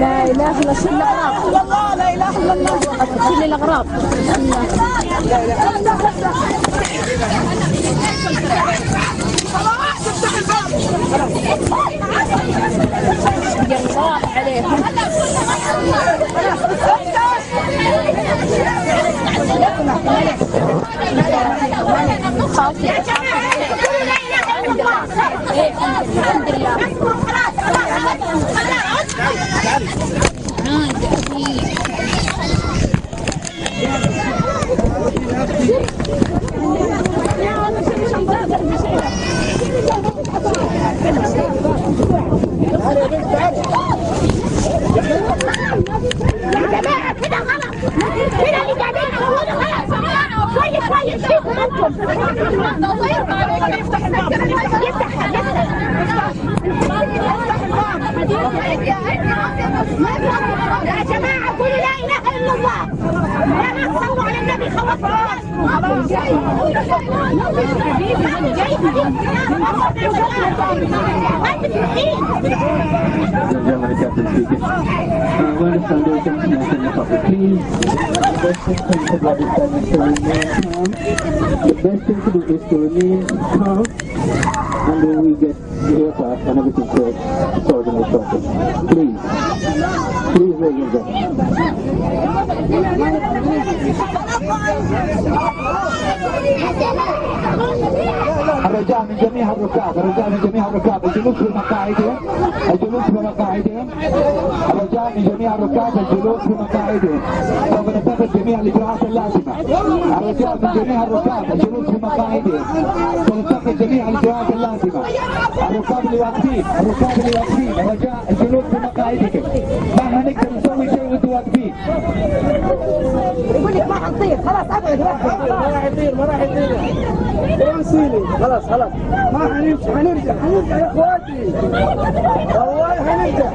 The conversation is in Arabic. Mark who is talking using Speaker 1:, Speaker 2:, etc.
Speaker 1: لا اله الا شيل الاغراب. لا اله الا الله. شيل الاغراب. الله عليكم.
Speaker 2: يا جماعة قولوا لا إله إلا الله. لا تصلوا على النبي خوفوا
Speaker 3: The best thing to do is to remain calm, and then we get the aircraft and everything sorted in the shortly. Please, ladies and الرجاء من جميع الركاب، الرجاء من جميع الركاب الجلوس في مقاعدهم، الجلوس في مقاعدهم، الرجاء من جميع الركاب الجلوس في مقاعدهم. سوف نتخذ جميع الإجراءات اللازمة. الرجاء من جميع الركاب الجلوس في مقاعدهم. سنتخذ جميع الإجراءات اللازمة. الركاب اللي واقفين، الركاب اللي واقفين، الرجاء الجلوس في مقاعدكم. ما هنقدر نسوي شيء وانتم واقفين.
Speaker 1: يقول لك ما حنطير خلاص ابعد.
Speaker 4: ما راح يطير ما راح يطير. خلاص ما حنرجع يا اخواتي والله حنرجع.